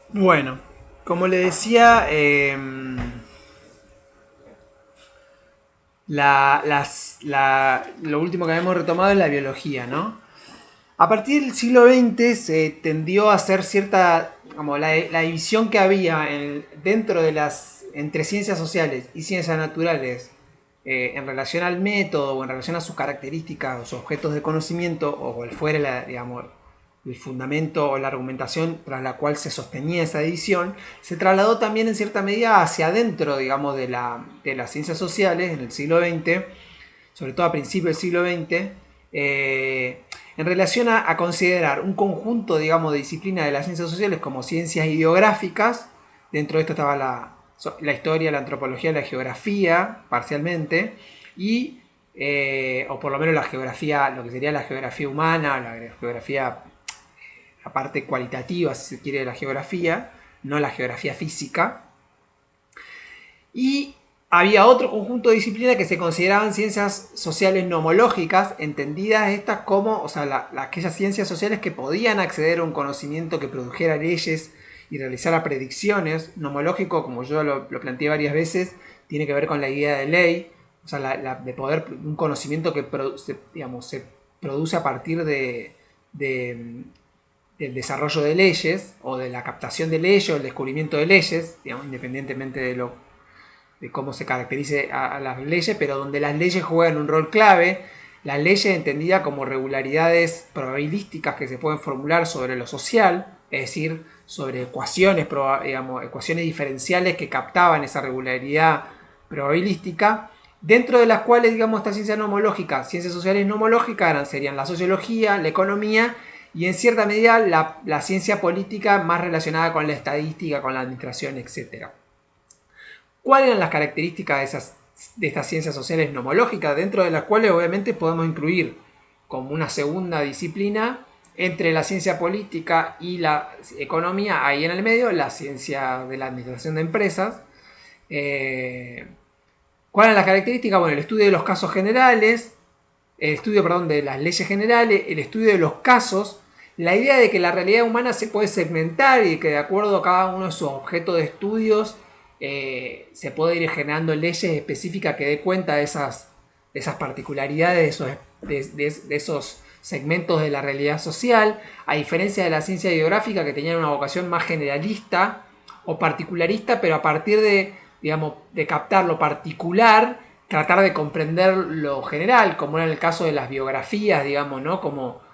Bueno, como le decía, lo último que habíamos retomado es la biología, ¿no? A partir del siglo XX se tendió a hacer cierta, como la división que había dentro de entre ciencias sociales y ciencias naturales en relación al método o en relación a sus características o sus objetos de conocimiento o cual fuera digamos, el fundamento o la argumentación tras la cual se sostenía esa división, se trasladó también en cierta medida hacia adentro, digamos, de las ciencias sociales en el siglo XX, sobre todo a principios del siglo XX, en relación a considerar un conjunto, digamos, de disciplinas de las ciencias sociales como ciencias ideográficas. Dentro de esto estaba la historia, la antropología, la geografía, parcialmente, y, o por lo menos la geografía, lo que sería la geografía humana, la geografía, la parte cualitativa, si se quiere, de la geografía, no la geografía física. Y había otro conjunto de disciplinas que se consideraban ciencias sociales nomológicas, entendidas estas como, o sea, aquellas ciencias sociales que podían acceder a un conocimiento que produjera leyes y realizara predicciones. Nomológico, como yo lo planteé varias veces, tiene que ver con la idea de ley, o sea, de poder, un conocimiento que digamos, se produce a partir de, del desarrollo de leyes o de la captación de leyes o el descubrimiento de leyes, digamos, independientemente de cómo se caracterice a las leyes, pero donde las leyes juegan un rol clave, las leyes entendidas como regularidades probabilísticas que se pueden formular sobre lo social, es decir, sobre ecuaciones, digamos, ecuaciones diferenciales que captaban esa regularidad probabilística, dentro de las cuales, digamos, estas ciencias nomológicas, ciencias sociales nomológicas serían la sociología, la economía y en cierta medida la ciencia política más relacionada con la estadística, con la administración, etcétera. ¿Cuáles eran las características de estas ciencias sociales nomológicas, dentro de las cuales obviamente podemos incluir como una segunda disciplina entre la ciencia política y la economía, ahí en el medio, la ciencia de la administración de empresas? ¿Cuáles eran las características? Bueno, el estudio de los casos generales, el estudio, perdón, de las leyes generales, el estudio de los casos, la idea de que la realidad humana se puede segmentar y que de acuerdo a cada uno de sus objetos de estudios se puede ir generando leyes específicas que dé cuenta de esas particularidades, de esos segmentos de la realidad social, a diferencia de la ciencia geográfica que tenía una vocación más generalista o particularista, pero a partir de, digamos, de captar lo particular, tratar de comprender lo general, como era el caso de las biografías, digamos, ¿no? Como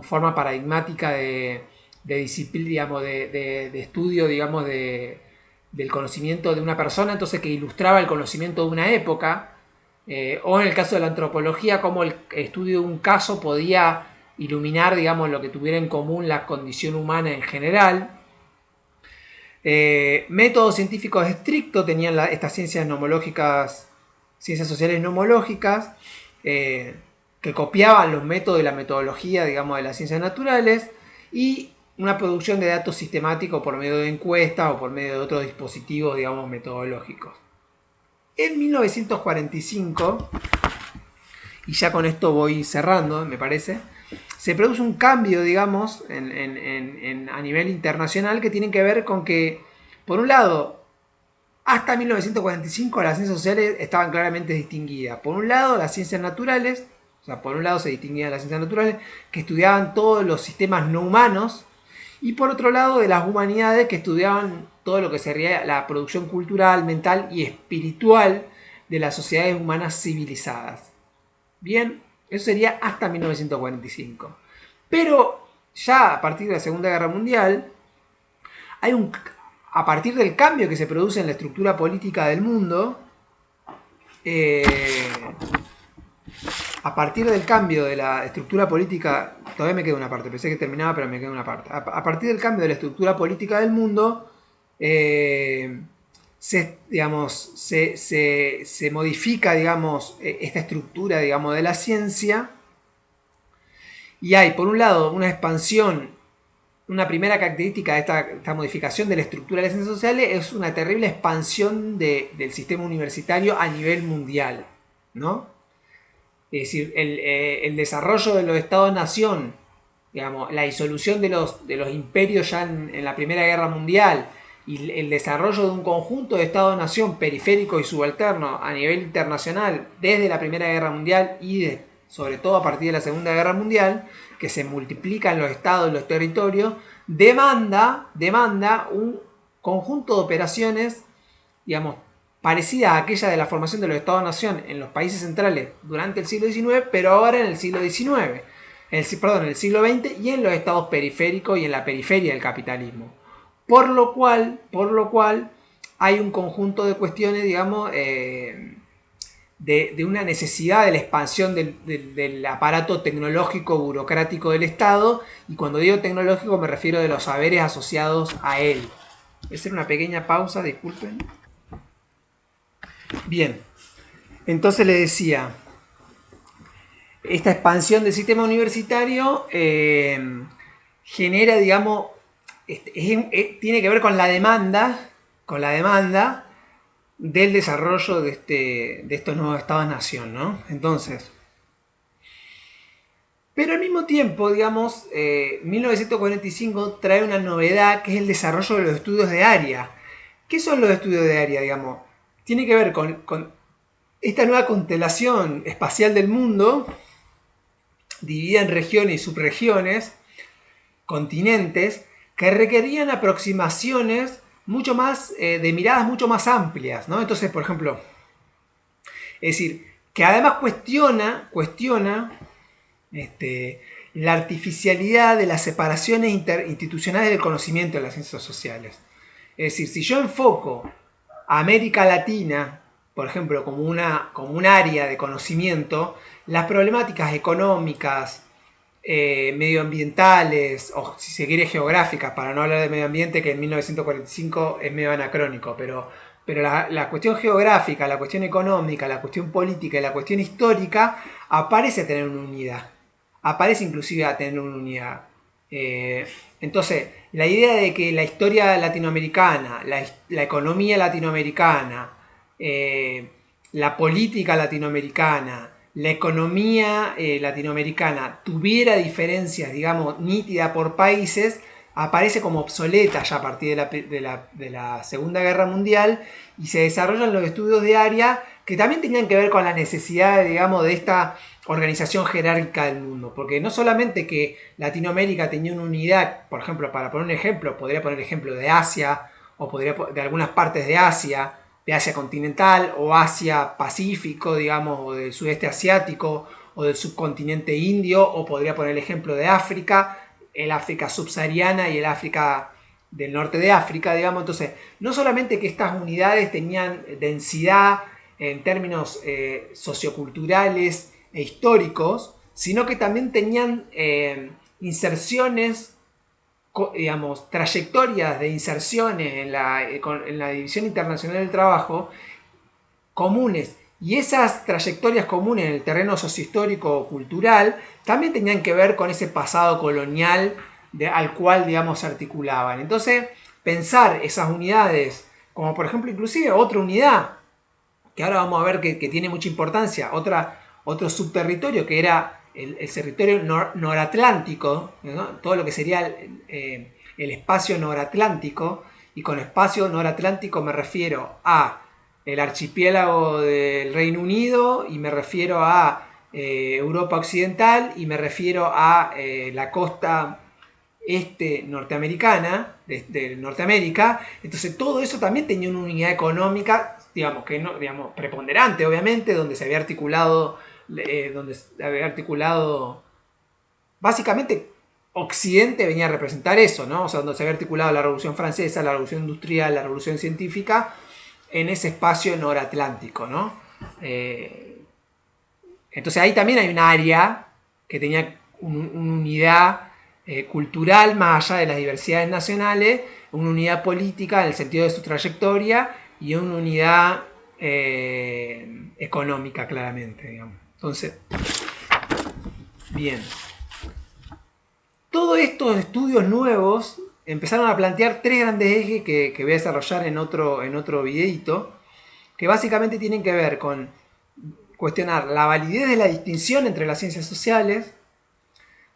forma paradigmática de disciplina, digamos, de estudio, digamos, del conocimiento de una persona, entonces que ilustraba el conocimiento de una época, o en el caso de la antropología, como el estudio de un caso podía iluminar, digamos, lo que tuviera en común la condición humana en general. Métodos científicos estrictos tenían estas ciencias nomológicas, ciencias sociales nomológicas, que copiaban los métodos y la metodología, digamos, de las ciencias naturales, y una producción de datos sistemáticos por medio de encuestas o por medio de otros dispositivos, digamos, metodológicos. En 1945, y ya con esto voy cerrando, me parece, se produce un cambio, digamos, a nivel internacional que tiene que ver con que, por un lado, hasta 1945 las ciencias sociales estaban claramente distinguidas. Por un lado, las ciencias naturales, o sea, por un lado se distinguían las ciencias naturales, que estudiaban todos los sistemas no humanos, y por otro lado, de las humanidades, que estudiaban todo lo que sería la producción cultural, mental y espiritual de las sociedades humanas civilizadas. Bien, eso sería hasta 1945. Pero ya a partir de la Segunda Guerra Mundial, hay un, a partir del cambio que se produce en la estructura política del mundo, eh, a partir del cambio de la estructura política, todavía me queda una parte, pensé que terminaba, pero me queda una parte. A partir del cambio de la estructura política del mundo, digamos, se modifica, digamos, esta estructura, digamos, de la ciencia. Y hay, por un lado, una expansión, una primera característica de esta modificación de la estructura de las ciencias sociales es una terrible expansión del sistema universitario a nivel mundial, ¿no? Es decir, el desarrollo de los estados-nación digamos, la disolución de los imperios ya en la Primera Guerra Mundial y el desarrollo de un conjunto de Estado-nación periférico y subalterno a nivel internacional desde la Primera Guerra Mundial y sobre todo a partir de la Segunda Guerra Mundial, que se multiplican los estados y los territorios, demanda un conjunto de operaciones, digamos, parecida a aquella de la formación de los Estados-nación en los países centrales durante el siglo XIX, pero ahora en el siglo XIX, en el siglo XX y en los estados periféricos y en la periferia del capitalismo. Por lo cual hay un conjunto de cuestiones, digamos, de una necesidad de la expansión del aparato tecnológico burocrático del Estado, y cuando digo tecnológico me refiero de los saberes asociados a él. Voy a hacer una pequeña pausa, disculpen. Bien, entonces le decía, esta expansión del sistema universitario genera, digamos, tiene que ver con la demanda del desarrollo de estos nuevos estados-nación, ¿no? Entonces, pero al mismo tiempo, digamos, 1945 trae una novedad que es el desarrollo de los estudios de área. ¿Qué son los estudios de área, digamos? Tiene que ver con esta nueva constelación espacial del mundo, dividida en regiones y subregiones, continentes, que requerían aproximaciones mucho más, de miradas mucho más amplias, ¿no? Entonces, por ejemplo, es decir, que además cuestiona la artificialidad de las separaciones institucionales del conocimiento de las ciencias sociales. Es decir, si yo enfoco a América Latina, por ejemplo, como un área de conocimiento, las problemáticas económicas, medioambientales, o si se quiere geográficas, para no hablar de medio ambiente, que en 1945 es medio anacrónico, pero la cuestión geográfica, la cuestión económica, la cuestión política y la cuestión histórica aparece a tener una unidad. Aparece inclusive a tener una unidad. Entonces, la idea de que la historia latinoamericana, la economía latinoamericana, la política latinoamericana, la economía latinoamericana tuviera diferencias, digamos, nítidas por países, aparece como obsoleta ya a partir de la Segunda Guerra Mundial, y se desarrollan los estudios de área que también tenían que ver con la necesidad, digamos, de esta organización jerárquica del mundo, porque no solamente que Latinoamérica tenía una unidad, por ejemplo, para poner un ejemplo, podría poner el ejemplo de Asia, o podría de algunas partes de Asia continental, o Asia Pacífico, digamos, o del sudeste asiático, o del subcontinente indio, o podría poner el ejemplo de África, el África subsahariana y el África del norte de África, digamos. Entonces, no solamente que estas unidades tenían densidad en términos socioculturales e históricos, sino que también tenían inserciones, digamos, trayectorias de inserciones en la División Internacional del Trabajo comunes. Y esas trayectorias comunes en el terreno sociohistórico o cultural también tenían que ver con ese pasado colonial al cual, digamos, se articulaban. Entonces, pensar esas unidades, como por ejemplo inclusive otra unidad, que ahora vamos a ver que tiene mucha importancia, otro subterritorio que era el territorio noratlántico, ¿no? Todo lo que sería el espacio noratlántico, y con espacio noratlántico me refiero a el archipiélago del Reino Unido, y me refiero a Europa Occidental, y me refiero a la costa este norteamericana, de Norteamérica. Entonces todo eso también tenía una unidad económica, digamos, que no, digamos, preponderante, obviamente, donde se había articulado, básicamente Occidente venía a representar eso, ¿no? O sea, donde se había articulado la Revolución Francesa, la Revolución Industrial, la Revolución Científica, en ese espacio noratlántico, ¿no? Entonces ahí también hay un área que tenía una unidad cultural más allá de las diversidades nacionales, una unidad política en el sentido de su trayectoria, y una unidad económica, claramente, digamos. Entonces, bien. Todos estos estudios nuevos empezaron a plantear tres grandes ejes que voy a desarrollar en otro videito, que básicamente tienen que ver con cuestionar la validez de la distinción entre las ciencias sociales,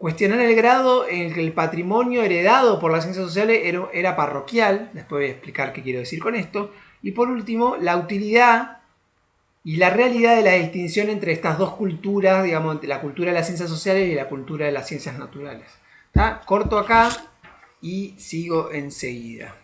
Cuestionar el grado en el que el patrimonio heredado por las ciencias sociales era parroquial, después voy a explicar qué quiero decir con esto, y por último, la utilidad y la realidad de la distinción entre estas dos culturas, digamos, entre la cultura de las ciencias sociales y la cultura de las ciencias naturales. ¿Está? Corto acá y sigo enseguida.